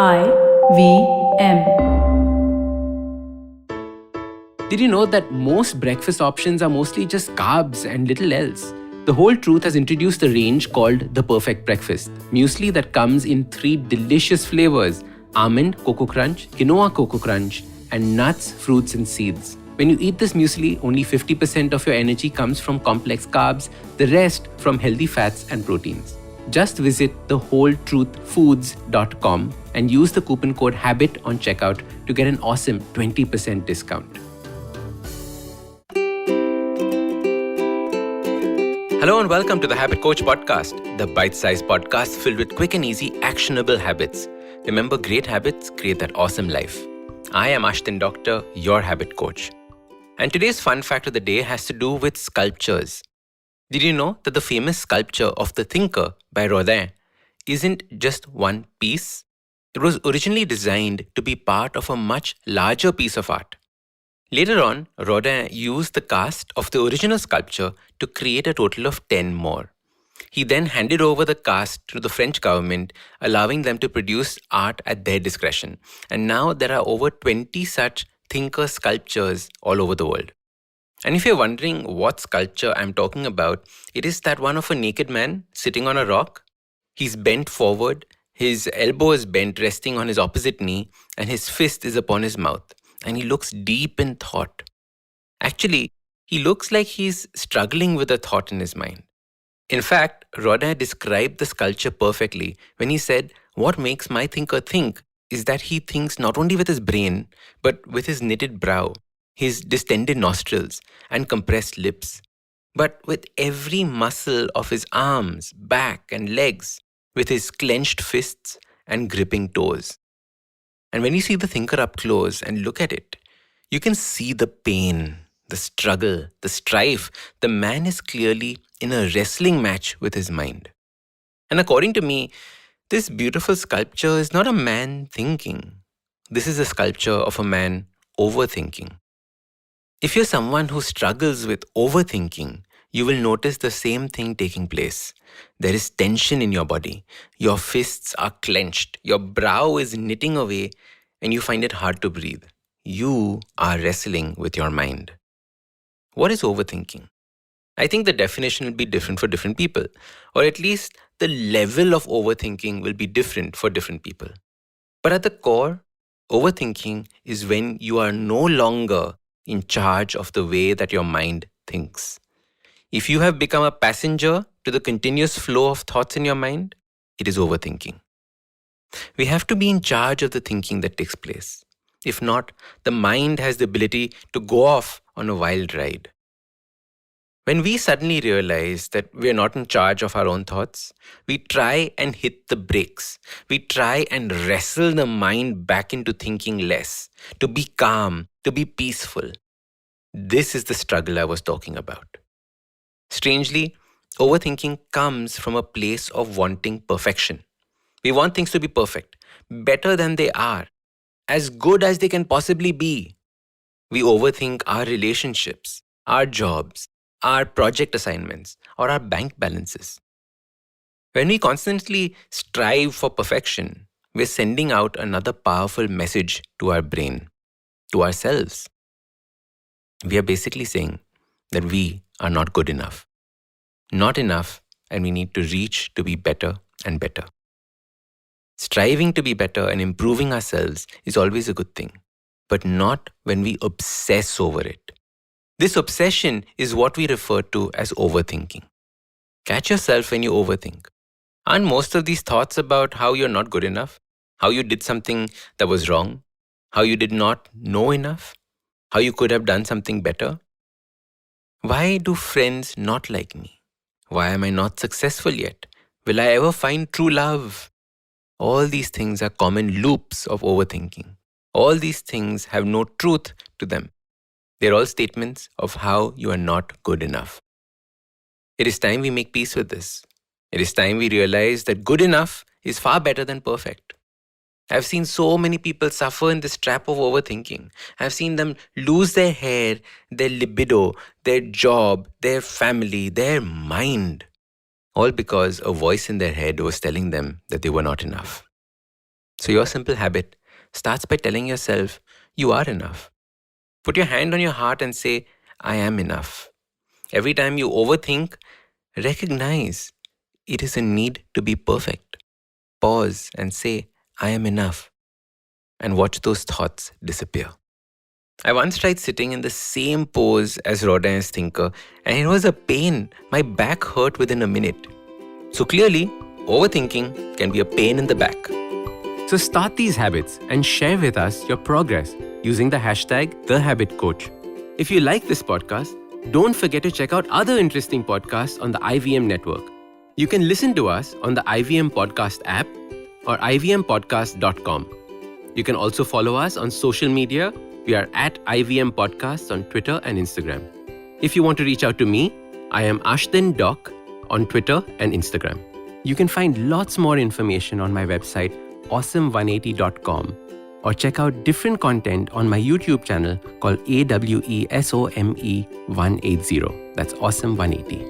IVM. Did you know that most breakfast options are mostly just carbs and little else? The Whole Truth has introduced a range called the Perfect Breakfast, muesli that comes in 3 delicious flavors: almond cocoa crunch, quinoa cocoa crunch, and nuts, fruits, and seeds. When you eat this muesli, only 50% of your energy comes from complex carbs, the rest from healthy fats and proteins. Just visit thewholetruthfoods.com and use the coupon code HABIT on checkout to get an awesome 20% discount. Hello and welcome to the Habit Coach Podcast, the bite-sized podcast filled with quick and easy actionable habits. Remember, great habits create that awesome life. I am Ashton Doctor, your habit coach. And today's fun fact of the day has to do with sculptures. Did you know that the famous sculpture of The Thinker by Rodin isn't just one piece? It was originally designed to be part of a much larger piece of art. Later on, Rodin used the cast of the original sculpture to create a total of 10 more. He then handed over the cast to the French government, allowing them to produce art at their discretion. And now there are over 20 such Thinker sculptures all over the world. And if you're wondering what sculpture I'm talking about, it is that one of a naked man sitting on a rock. He's bent forward, his elbow is bent, resting on his opposite knee, and his fist is upon his mouth. And he looks deep in thought. Actually, he looks like he's struggling with a thought in his mind. In fact, Rodin described the sculpture perfectly when he said, "What makes my thinker think is that he thinks not only with his brain, but with his knitted brow, his distended nostrils, and compressed lips, but with every muscle of his arms, back, and legs, with his clenched fists and gripping toes." And when you see the thinker up close and look at it, you can see the pain, the struggle, the strife. The man is clearly in a wrestling match with his mind. And according to me, this beautiful sculpture is not a man thinking. This is a sculpture of a man overthinking. If you're someone who struggles with overthinking, you will notice the same thing taking place. There is tension in your body. Your fists are clenched. Your brow is knitting away, and you find it hard to breathe. You are wrestling with your mind. What is overthinking? I think the definition will be different for different people, or at least the level of overthinking will be different for different people. But at the core, overthinking is when you are no longer in charge of the way that your mind thinks. If you have become a passenger to the continuous flow of thoughts in your mind, it is overthinking. We have to be in charge of the thinking that takes place. If not, the mind has the ability to go off on a wild ride. When we suddenly realize that we are not in charge of our own thoughts, we try and hit the brakes. We try and wrestle the mind back into thinking less, to be calm, to be peaceful. This is the struggle I was talking about. Strangely, overthinking comes from a place of wanting perfection. We want things to be perfect, better than they are, as good as they can possibly be. We overthink our relationships, our jobs, our project assignments, or our bank balances. When we constantly strive for perfection, we're sending out another powerful message to our brain, to ourselves. We are basically saying that we are not good enough. Not enough, and we need to reach to be better and better. Striving to be better and improving ourselves is always a good thing, but not when we obsess over it. This obsession is what we refer to as overthinking. Catch yourself when you overthink. Aren't most of these thoughts about how you're not good enough? How you did something that was wrong? How you did not know enough? How you could have done something better? Why do friends not like me? Why am I not successful yet? Will I ever find true love? All these things are common loops of overthinking. All these things have no truth to them. They're all statements of how you are not good enough. It is time we make peace with this. It is time we realize that good enough is far better than perfect. I've seen so many people suffer in this trap of overthinking. I've seen them lose their hair, their libido, their job, their family, their mind. All because a voice in their head was telling them that they were not enough. So your simple habit starts by telling yourself you are enough. Put your hand on your heart and say, I am enough. Every time you overthink, recognize it is a need to be perfect. Pause and say, I am enough. And watch those thoughts disappear. I once tried sitting in the same pose as Rodin's thinker, and it was a pain. My back hurt within a minute. So clearly, overthinking can be a pain in the back. So start these habits and share with us your progress using the hashtag #TheHabitCoach. If you like this podcast, don't forget to check out other interesting podcasts on the IVM network. You can listen to us on the IVM Podcast app or ivmpodcast.com. You can also follow us on social media. We are at IVM Podcasts on Twitter and Instagram. If you want to reach out to me, I am Ashtin Doc on Twitter and Instagram. You can find lots more information on my website, awesome180.com, or check out different content on my YouTube channel called AWESOME 180. That's Awesome 180.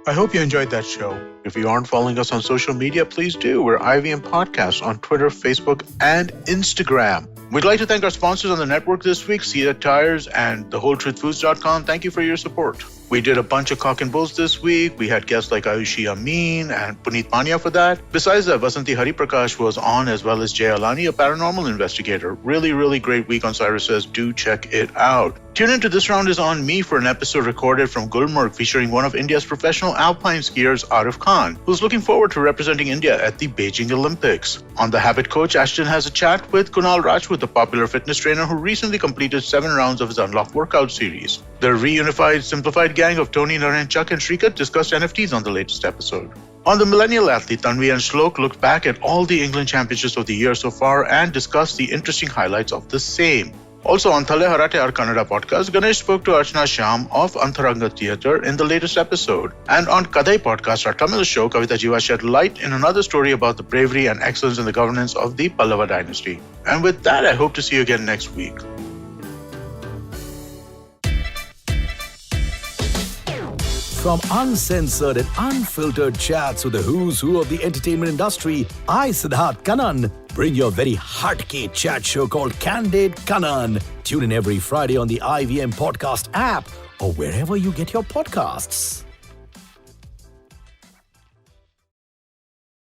I hope you enjoyed that show. If you aren't following us on social media, please do. We're IVM Podcasts on Twitter, Facebook, and Instagram. We'd like to thank our sponsors on the network this week, Cedar Tires and TheWholeTruthFoods.com. Thank you for your support. We did a bunch of cock and bulls this week. We had guests like Ayushi Amin and Puneet Mania for that. Besides that, Vasanti Hariprakash was on, as well as Jay Alani, a paranormal investigator. Really, really great week on Cyrus Says. Do check it out. Tune into This Round Is On Me for an episode recorded from Gulmarg featuring one of India's professional alpine skiers, Arif Khan, who's looking forward to representing India at the Beijing Olympics. On The Habit Coach, Ashton has a chat with Kunal Rajput, the popular fitness trainer who recently completed 7 rounds of his Unlock workout series. The reunified, simplified gang of Tony, Naren, Chuck, and Shrikant discussed NFTs on the latest episode. On The Millennial Athlete, Tanvi and Shlok looked back at all the England championships of the year so far and discussed the interesting highlights of the same. Also on Thale Harate, our Kannada podcast, Ganesh spoke to Archana Shyam of Antharanga Theatre in the latest episode. And on Kadai podcast, our Tamil show, Kavita Jiva shed light in another story about the bravery and excellence in the governance of the Pallava dynasty. And with that, I hope to see you again next week. From uncensored and unfiltered chats with the who's who of the entertainment industry, I, Siddharth Kannan, bring your very hardcore chat show called Candid Kannan. Tune in every Friday on the IVM Podcast app or wherever you get your podcasts.